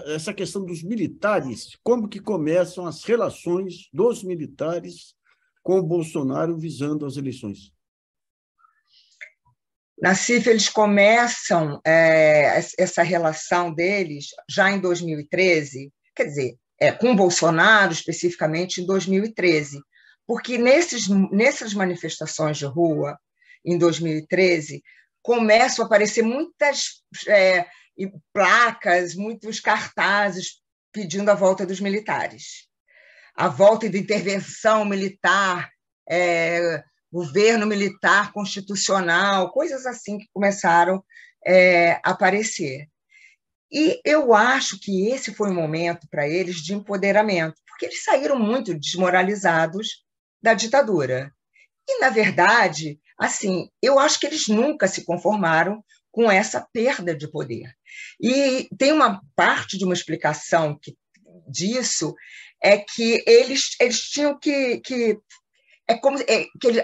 essa questão dos militares, como que começam as relações dos militares com o Bolsonaro visando as eleições? Nassif, eles começam essa relação deles já em 2013, quer dizer, com o Bolsonaro especificamente em 2013, porque nessas manifestações de rua, em 2013, começam a aparecer muitas placas, muitos cartazes pedindo a volta dos militares, a volta da intervenção militar, governo militar constitucional, coisas assim que começaram a aparecer. E eu acho que esse foi um momento para eles de empoderamento, porque eles saíram muito desmoralizados da ditadura. E, na verdade, assim, eu acho que eles nunca se conformaram com essa perda de poder. E tem uma parte de uma explicação disso, é que eles tinham que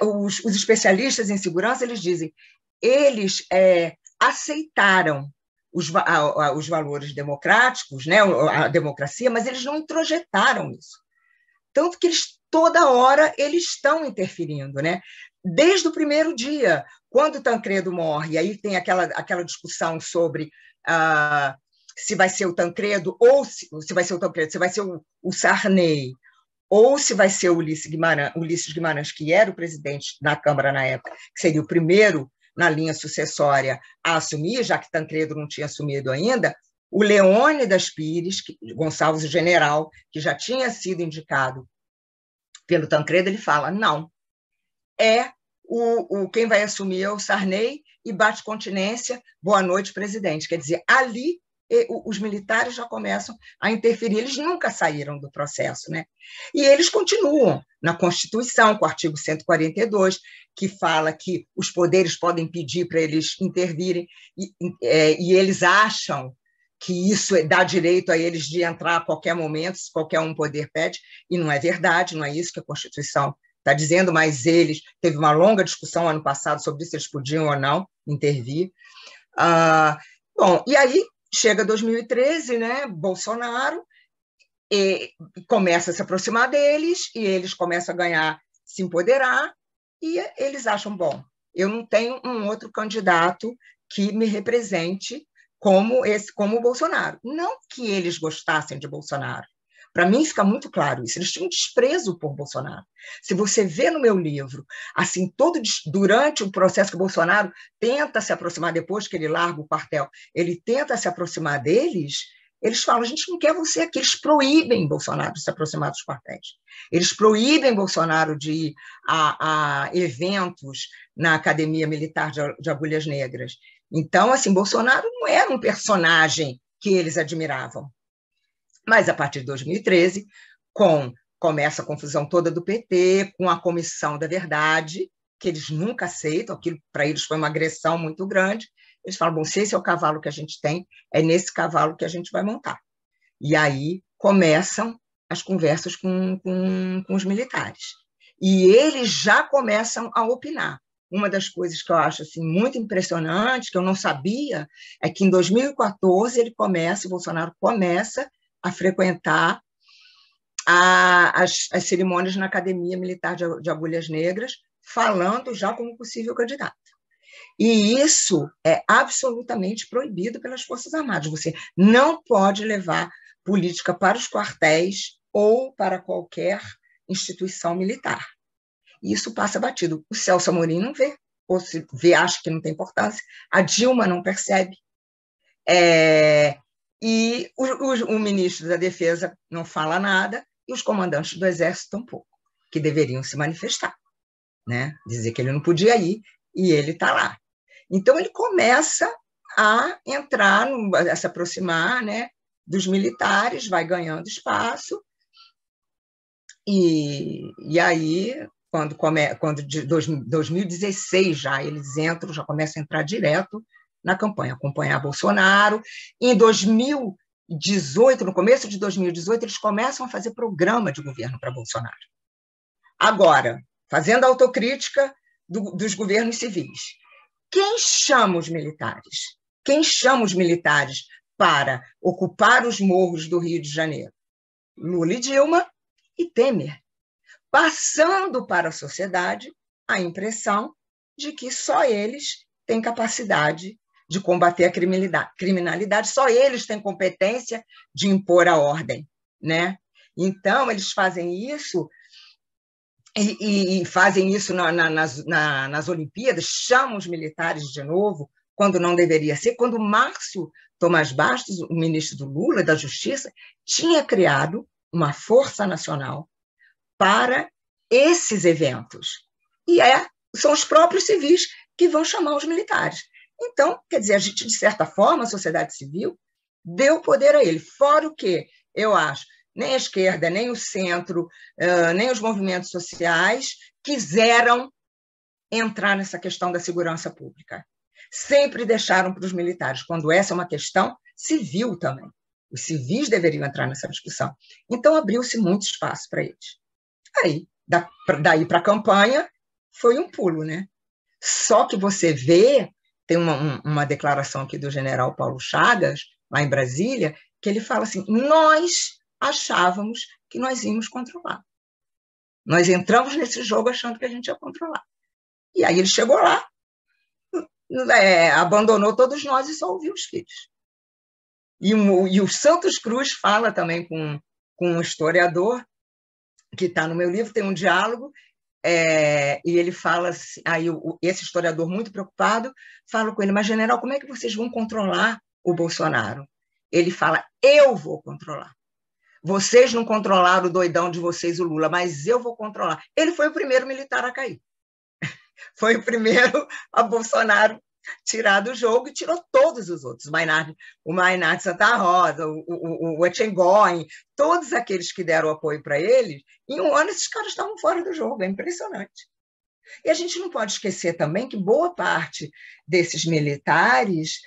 os especialistas em segurança eles dizem, eles aceitaram os valores democráticos, né, a democracia, mas eles não introjetaram isso. Tanto que toda hora eles estão interferindo, né? Desde o primeiro dia, quando o Tancredo morre, aí tem aquela discussão sobre se vai ser o Tancredo ou se vai ser o Tancredo, se vai ser o Sarney, ou se vai ser o Ulisses Guimarães, que era o presidente da Câmara na época, que seria o primeiro na linha sucessória a assumir, já que Tancredo não tinha assumido ainda, o Leônidas Pires, Gonçalves, o general, que já tinha sido indicado pelo Tancredo, ele fala, não, quem vai assumir é o Sarney e bate continência, boa noite, presidente. Quer dizer, ali os militares já começam a interferir, eles nunca saíram do processo, né? E eles continuam na Constituição, com o artigo 142, que fala que os poderes podem pedir para eles intervirem, e eles acham que isso dá direito a eles de entrar a qualquer momento, se qualquer um poder pede, e não é verdade, não é isso que a Constituição está dizendo, mas teve uma longa discussão ano passado sobre se eles podiam ou não intervir. Bom, e aí chega 2013, né, Bolsonaro, e começa a se aproximar deles, e eles começam a se empoderar, e eles acham, bom, eu não tenho um outro candidato que me represente como o Bolsonaro. Não que eles gostassem de Bolsonaro. Para mim fica muito claro isso. Eles tinham desprezo por Bolsonaro. Se você vê no meu livro, assim, durante o processo que o Bolsonaro tenta se aproximar, depois que ele larga o quartel, ele tenta se aproximar deles, eles falam, a gente não quer você aqui. Eles proíbem Bolsonaro de se aproximar dos quartéis. Eles proíbem Bolsonaro de ir a eventos na Academia Militar de Agulhas Negras. Então, assim, Bolsonaro não era um personagem que eles admiravam. Mas, a partir de 2013, começa a confusão toda do PT, com a Comissão da Verdade, que eles nunca aceitam, aquilo para eles foi uma agressão muito grande. Eles falam, bom, se esse é o cavalo que a gente tem, é nesse cavalo que a gente vai montar. E aí começam as conversas com os militares. E eles já começam a opinar. Uma das coisas que eu acho assim, muito impressionante, que eu não sabia, é que em 2014 o Bolsonaro começa a frequentar as cerimônias na Academia Militar de Agulhas Negras, falando já como possível candidato. E isso é absolutamente proibido pelas Forças Armadas. Você não pode levar política para os quartéis ou para qualquer instituição militar. Isso passa batido. O Celso Amorim não vê, ou se vê, acha que não tem importância. A Dilma não percebe. E o ministro da Defesa não fala nada, e os comandantes do Exército tampouco, que deveriam se manifestar, né? Dizer que ele não podia ir, e ele está lá. Então, ele começa a entrar, a se aproximar, né, dos militares, vai ganhando espaço, e aí, quando de 2016 já eles entram, já começam a entrar direto na campanha, acompanhar Bolsonaro. Em 2018, no começo de 2018, eles começam a fazer programa de governo para Bolsonaro. Agora, fazendo autocrítica dos governos civis. Quem chama os militares? Quem chama os militares para ocupar os morros do Rio de Janeiro? Lula e Dilma e Temer, passando para a sociedade a impressão de que só eles têm capacidade de combater a criminalidade, só eles têm competência de impor a ordem, né? Então, eles fazem isso e fazem isso nas Olimpíadas, chamam os militares de novo, quando não deveria ser, quando Márcio Tomás Bastos, o ministro do Lula, da Justiça, tinha criado uma força nacional para esses eventos. E são os próprios civis que vão chamar os militares. Então, quer dizer, a gente, de certa forma, a sociedade civil deu poder a ele. Fora o que, eu acho, nem a esquerda, nem o centro, nem os movimentos sociais quiseram entrar nessa questão da segurança pública. Sempre deixaram para os militares, quando essa é uma questão civil também. Os civis deveriam entrar nessa discussão. Então, abriu-se muito espaço para eles. Aí, daí para a campanha, foi um pulo, né? Só que você vê, tem uma declaração aqui do general Paulo Chagas, lá em Brasília, que ele fala assim, nós achávamos que nós íamos controlar. Nós entramos nesse jogo achando que a gente ia controlar. E aí ele chegou lá, abandonou todos nós e só ouviu os filhos. E o Santos Cruz fala também com um historiador, que está no meu livro, tem um diálogo, e ele fala assim, aí esse historiador muito preocupado fala com ele, mas general, como é que vocês vão controlar o Bolsonaro? Ele fala, eu vou controlar. Vocês não controlaram o doidão de vocês, o Lula, mas eu vou controlar. Ele foi o primeiro militar a cair. Foi o primeiro a Bolsonaro tirar do jogo e tirou todos os outros. O Maynard Santa Rosa, o Etchegóin, todos aqueles que deram apoio para ele, em um ano esses caras estavam fora do jogo, é impressionante. E a gente não pode esquecer também que boa parte desses militares,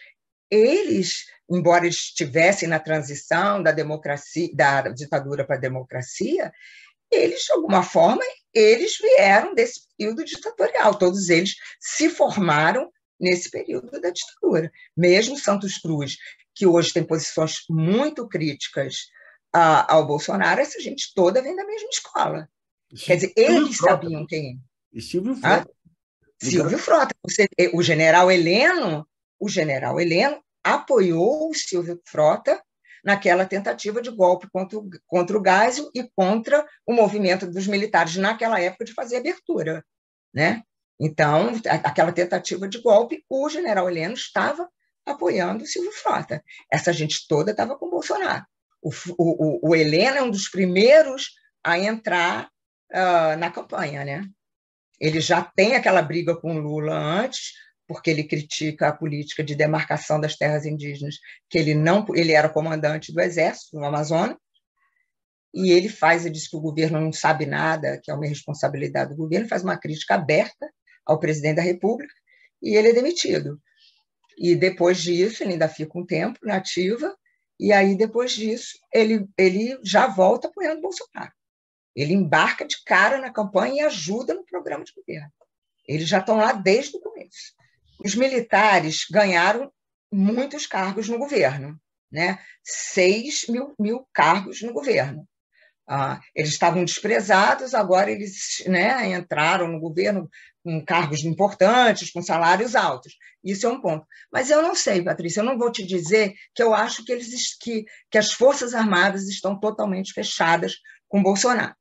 eles, embora eles estivessem na transição da democracia, da ditadura para a democracia, eles, de alguma forma, eles vieram desse período ditatorial, todos eles se formaram nesse período da ditadura. Mesmo Santos Cruz, que hoje tem posições muito críticas ao Bolsonaro, essa gente toda vem da mesma escola. Quer dizer, eles sabiam quem é. E Silvio Frota. Silvio Frota. O general Heleno apoiou o Silvio Frota naquela tentativa de golpe contra o Geisel e contra o movimento dos militares naquela época de fazer abertura, né? Então, aquela tentativa de golpe, o general Heleno estava apoiando o Silvio Frota. Essa gente toda estava com o Bolsonaro. O Heleno é um dos primeiros a entrar na campanha, né? Ele já tem aquela briga com o Lula antes, porque ele critica a política de demarcação das terras indígenas, que ele era comandante do Exército no Amazonas, e ele diz que o governo não sabe nada, que é uma responsabilidade do governo, faz uma crítica aberta ao presidente da República, e ele é demitido. E depois disso, ele ainda fica um tempo na ativa, e aí, depois disso, ele já volta apoiando o Bolsonaro. Ele embarca de cara na campanha e ajuda no programa de governo. Eles já estão lá desde o começo. Os militares ganharam muitos cargos no governo, né? 6 mil cargos no governo. Eles estavam desprezados, agora eles, né, entraram no governo com cargos importantes, com salários altos. Isso é um ponto. Mas eu não sei, Patrícia, eu não vou te dizer que eu acho que as Forças Armadas estão totalmente fechadas com Bolsonaro.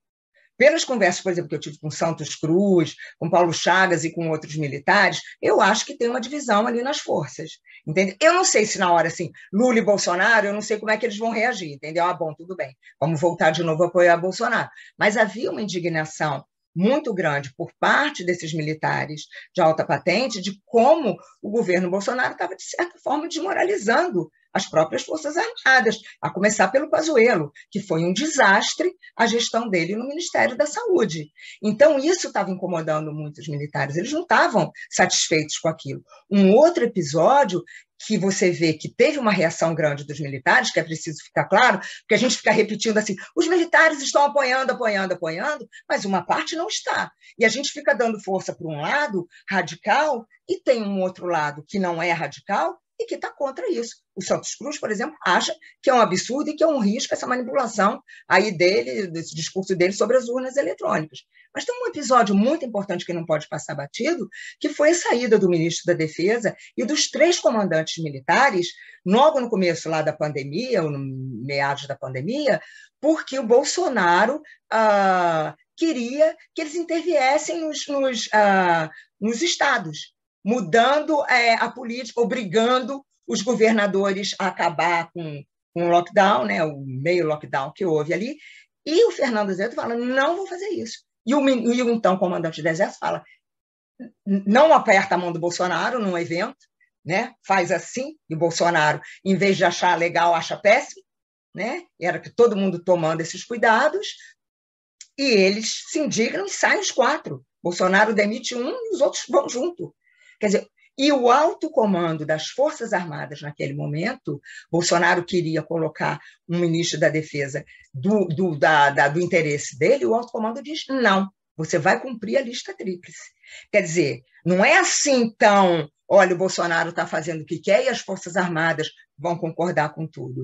Pelas conversas, por exemplo, que eu tive com Santos Cruz, com Paulo Chagas e com outros militares, eu acho que tem uma divisão ali nas forças. Entende? Eu não sei se na hora, assim, Lula e Bolsonaro, eu não sei como é que eles vão reagir, entendeu? Bom, tudo bem, vamos voltar de novo a apoiar Bolsonaro. Mas havia uma indignação muito grande por parte desses militares de alta patente de como o governo Bolsonaro estava, de certa forma, desmoralizando as próprias Forças Armadas, a começar pelo Pazuello, que foi um desastre a gestão dele no Ministério da Saúde. Então, isso estava incomodando muito os militares, eles não estavam satisfeitos com aquilo. Um outro episódio que você vê que teve uma reação grande dos militares, que é preciso ficar claro, porque a gente fica repetindo assim, os militares estão apoiando, mas uma parte não está. E a gente fica dando força para um lado radical e tem um outro lado que não é radical, e que está contra isso. O Santos Cruz, por exemplo, acha que é um absurdo e que é um risco essa manipulação aí dele, desse discurso dele sobre as urnas eletrônicas. Mas tem um episódio muito importante que não pode passar batido, que foi a saída do ministro da Defesa e dos 3 comandantes militares, logo no começo lá da pandemia, ou no meados da pandemia, porque o Bolsonaro queria que eles interviessem nos estados, mudando a política, obrigando os governadores a acabar com o lockdown, né, o meio lockdown que houve ali, e o Fernando Azevedo fala, não vou fazer isso. E o então comandante do Exército fala, não aperta a mão do Bolsonaro num evento, né, faz assim, e o Bolsonaro, em vez de achar legal, acha péssimo, né, era que todo mundo tomando esses cuidados, e eles se indignam e saem os 4. Bolsonaro demite um e os outros vão junto. Quer dizer, e o alto comando das Forças Armadas naquele momento, Bolsonaro queria colocar um ministro da Defesa do interesse dele, o alto comando diz, não, você vai cumprir a lista tríplice. Quer dizer, não é assim, então, olha, o Bolsonaro está fazendo o que quer e as Forças Armadas vão concordar com tudo.